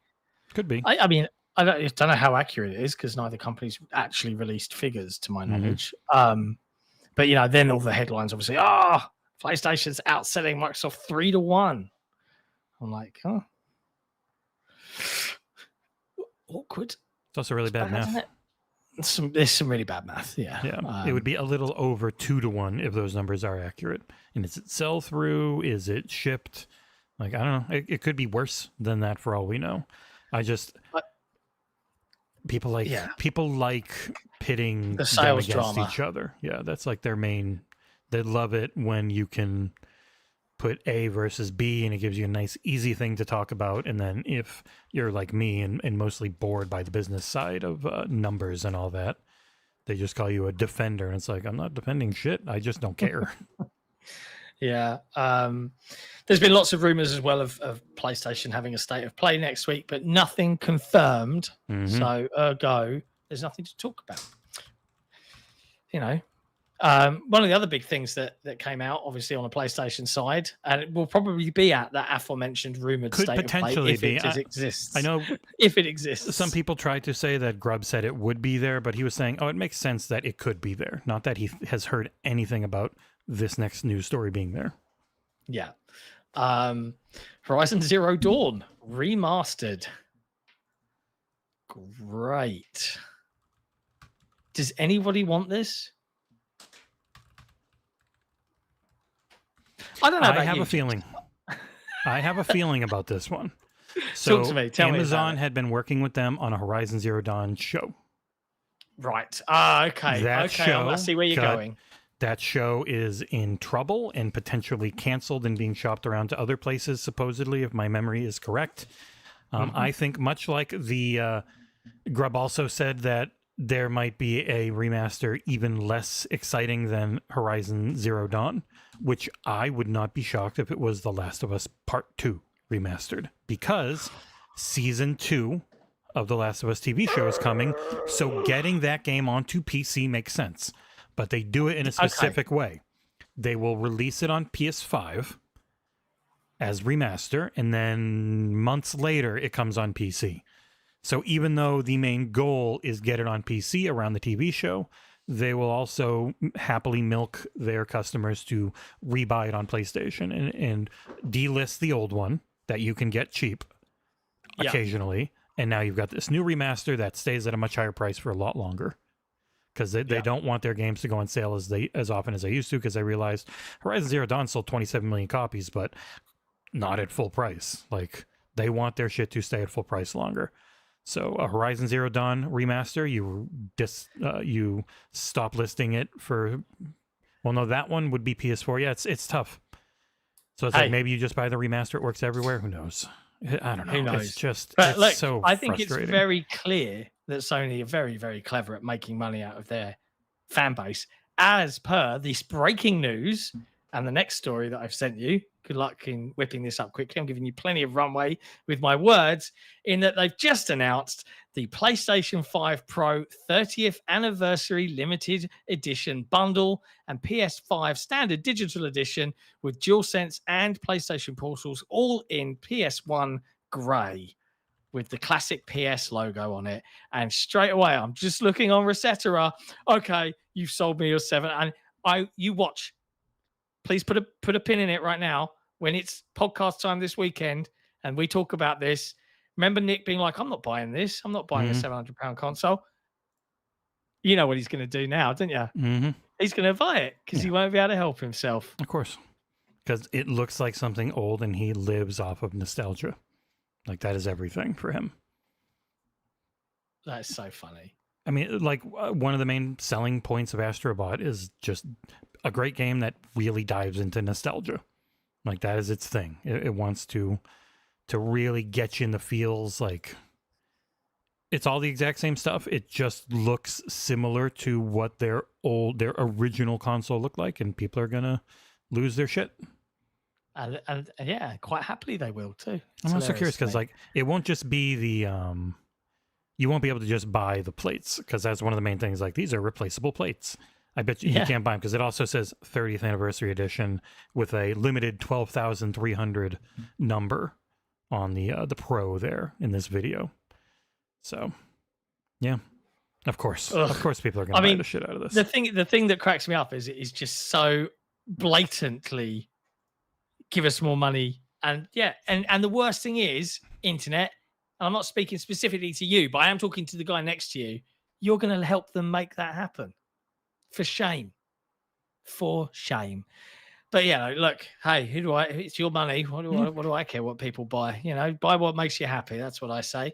Could be. I mean, I don't know how accurate it is because neither company's actually released figures to my knowledge. But you know, then all the headlines obviously, PlayStation's outselling Microsoft 3-1. I'm like, oh, awkward. It's also really bad math. There's some really bad math. Yeah. It would be a little over 2-1 if those numbers are accurate. And is it sell through? Is it shipped? Like, I don't know. It could be worse than that for all we know. People like pitting the sales them against drama. each other. Yeah, that's like their main. They love it when you can put A versus B, and it gives you a nice, easy thing to talk about. And then if you're like me and mostly bored by the business side of numbers and all that, they just call you a defender. And it's like, I'm not defending shit. I just don't care. Yeah. There's been lots of rumors as well of PlayStation having a state of play next week, but nothing confirmed. So ergo, there's nothing to talk about. You know, one of the other big things that came out, obviously on the PlayStation side, and it will probably be at that aforementioned rumored state of play if it exists. I know if it exists. Some people tried to say that Grubb said it would be there, but he was saying, it makes sense that it could be there. Not that he has heard anything about this next news story being there. Yeah. Horizon Zero Dawn remastered. Great. Does anybody want this? I don't know. I have a feeling. I have a feeling about this one. So Talk to me. Amazon had been working with them on a Horizon Zero Dawn show. Right. Okay. Show I see where you're going. That show is in trouble and potentially canceled and being shopped around to other places, supposedly, if my memory is correct. I think much like the Grubb also said that there might be a remaster even less exciting than Horizon Zero Dawn, which I would not be shocked if it was The Last of Us Part 2 remastered, because Season 2 of The Last of Us TV show is coming, so getting that game onto PC makes sense. But they do it in a specific way. They will release it on PS5 as remaster, and then months later, it comes on PC. So even though the main goal is get it on PC around the TV show, they will also happily milk their customers to rebuy it on PlayStation and delist the old one that you can get cheap occasionally. And now you've got this new remaster that stays at a much higher price for a lot longer. Because they don't want their games to go on sale as often as they used to, because they realized Horizon Zero Dawn sold 27 million copies, but not at full price. Like, they want their shit to stay at full price longer. So a Horizon Zero Dawn remaster, you stop listing it for Well, no, that one would be PS4. Yeah, it's tough. So it's like maybe you just buy the remaster. It works everywhere. Who knows? I don't know. Who knows? It's just but look, so I think it's very clear that Sony are very, very clever at making money out of their fan base, as per this breaking news and the next story that I've sent you. Good luck in whipping this up quickly. I'm giving you plenty of runway with my words, in that they've just announced the PlayStation 5 Pro 30th Anniversary Limited Edition bundle and PS5 Standard Digital Edition with DualSense and PlayStation Portals, all in PS1 grey with the classic PS logo on it. And straight away, I'm just looking on Resetera. Okay, you've sold me your 7. And you watch. Please put a pin in it right now when it's podcast time this weekend and we talk about this. Remember Nick being like, I'm not buying this. I'm not buying a £700 console. You know what he's going to do now, don't you? Mm-hmm. He's going to buy it because he won't be able to help himself. Of course. Because it looks like something old and he lives off of nostalgia. Like that is everything for him. That's so funny. I mean, like one of the main selling points of Astrobot is just a great game that really dives into nostalgia. Like that is its thing. It wants to really get you in the feels. Like it's all the exact same stuff. It just looks similar to what their original console looked like, and people are gonna lose their shit. And yeah, quite happily they will too. I'm also curious because like it won't just be the you won't be able to just buy the plates, because that's one of the main things. Like these are replaceable plates. I bet you can't buy them because it also says 30th anniversary edition with a limited 12,300 number on the Pro there in this video. So, yeah, of course people are going to buy the shit out of this. The thing that cracks me up is it is just so blatantly give us more money, and the worst thing is internet. And I'm not speaking specifically to you, but I am talking to the guy next to you. You're going to help them make that happen. For shame. But look, hey, it's your money. What do I care what people buy? Buy what makes you happy. That's what I say.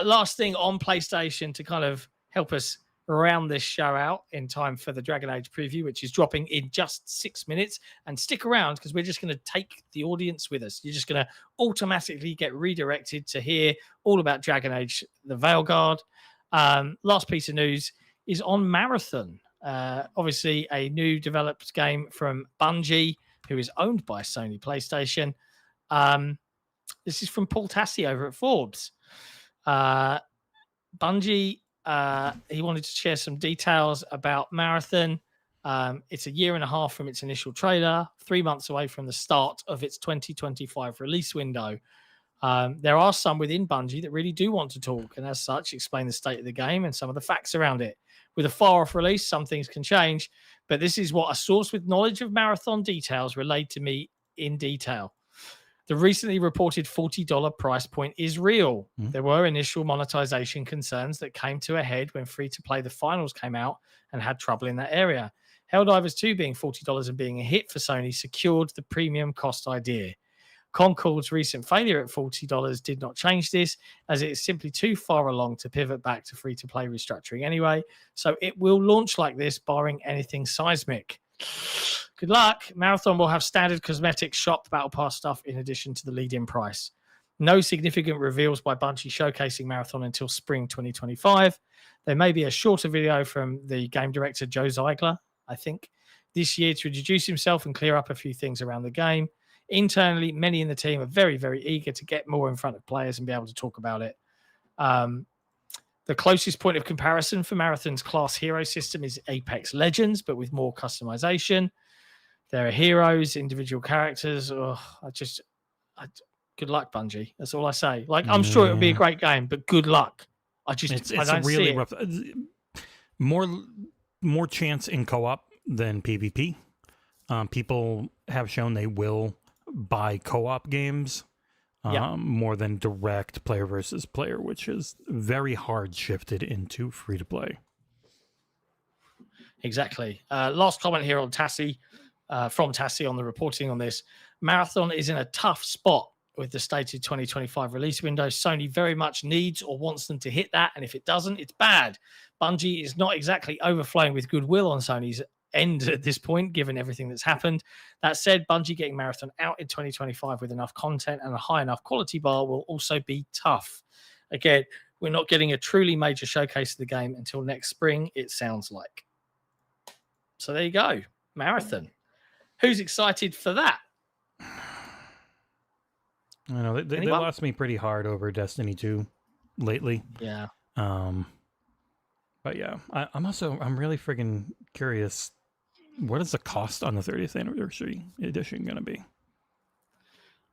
Last thing on PlayStation to kind of help us round this show out in time for the Dragon Age preview, which is dropping in just 6 minutes. And stick around because we're just going to take the audience with us. You're just going to automatically get redirected to hear all about Dragon Age, the Veilguard. Last piece of news is on Marathon. Obviously, a new developed game from Bungie, who is owned by Sony PlayStation. This is from Paul Tassi over at Forbes. Bungie, he wanted to share some details about Marathon. It's a year and a half from its initial trailer, 3 months away from the start of its 2025 release window. There are some within Bungie that really do want to talk, and as such, explain the state of the game and some of the facts around it. With a far-off release, some things can change, but this is what a source with knowledge of Marathon details relayed to me in detail. The recently reported $40 price point is real. There were initial monetization concerns that came to a head when free-to-play The Finals came out and had trouble in that area. Helldivers 2 being $40 and being a hit for Sony secured the premium cost idea. Concord's recent failure at $40 did not change this, as it is simply too far along to pivot back to free-to-play restructuring anyway, so it will launch like this, barring anything seismic. Good luck. Marathon will have standard cosmetic shop Battle Pass stuff in addition to the lead-in price. No significant reveals by Bungie showcasing Marathon until spring 2025. There may be a shorter video from the game director Joe Ziegler, I think, this year to introduce himself and clear up a few things around the game. Internally, many in the team are very, very eager to get more in front of players and be able to talk about it. The closest point of comparison for Marathon's class hero system is Apex Legends, but with more customization. There are heroes, individual characters. Good luck, Bungie. That's all I say. Like, I'm sure it would be a great game, but good luck. I don't really see it. Rough. More chance in co-op than PvP. People have shown they will buy co-op games more than direct player versus player, which is very hard shifted into free-to-play. Exactly. Last comment here on Tassi, from Tassi on the reporting on this. Marathon is in a tough spot with the stated 2025 release window. Sony very much needs or wants them to hit that, and if it doesn't, it's bad. Bungie is not exactly overflowing with goodwill on Sony's end at this point, given everything that's happened. That said, Bungie getting Marathon out in 2025 with enough content and a high enough quality bar will also be tough. Again, we're not getting a truly major showcase of the game until next spring, it sounds like. So there you go. Marathon. Who's excited for that? I know they lost me pretty hard over Destiny 2 lately. Yeah. But yeah, I'm really friggin' curious. What is the cost on the 30th anniversary edition going to be?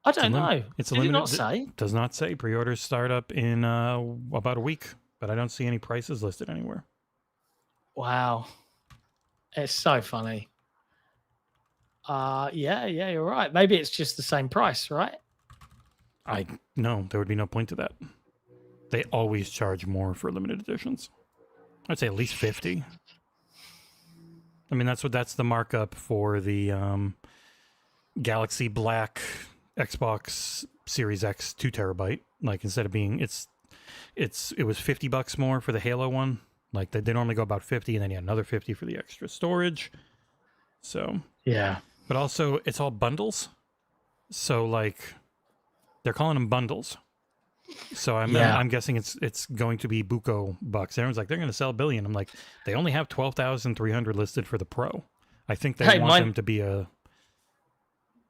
I don't know. It's Did it not say? Does not say. Pre-orders start up in about a week, but I don't see any prices listed anywhere. Wow. It's so funny. Yeah, you're right. Maybe it's just the same price, right? No, there would be no point to that. They always charge more for limited editions. I'd say at least 50. I mean, that's the markup for the Galaxy Black Xbox Series X 2 terabyte. Like, instead of being it was $50 more for the Halo one. Like they normally go about 50, and then you had another 50 for the extra storage. So yeah, but also it's all bundles. So like they're calling them bundles. So I'm guessing it's going to be buco bucks. Everyone's like, they're going to sell $1 billion. I'm like, they only have 12,300 listed for the Pro. I think they want them to be a.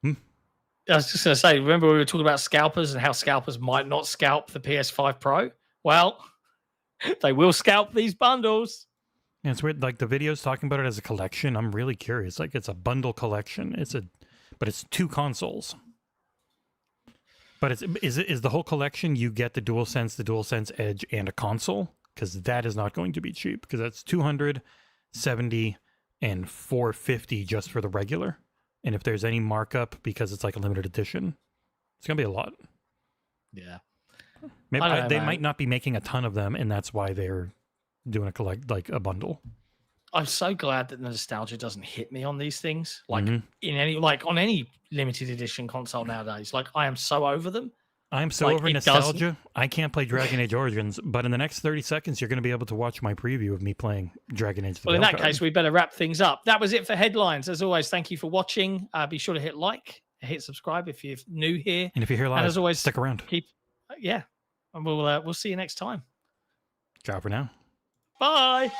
I was just going to say, remember we were talking about scalpers and how scalpers might not scalp the PS5 Pro? Well, they will scalp these bundles. Yeah, it's weird. Like the videos talking about it as a collection. I'm really curious. Like it's a bundle collection. But it's 2 consoles. But is the whole collection? You get the DualSense Edge, and a console, because that is not going to be cheap. Because that's $270 and $450 just for the regular. And if there's any markup because it's like a limited edition, it's gonna be a lot. Yeah. Maybe they might not be making a ton of them, and that's why they're doing a bundle. I'm so glad that the nostalgia doesn't hit me on these things. Like on any limited edition console nowadays. Like I am so over them. I'm so over nostalgia. I can't play Dragon Age Origins, but in the next 30 seconds, you're going to be able to watch my preview of me playing Dragon Age. Well, in that case, we better wrap things up. That was it for headlines. As always, thank you for watching. Be sure to hit like, hit subscribe if you're new here, and if you're here live, as always, stick around. And we'll see you next time. Ciao for now. Bye.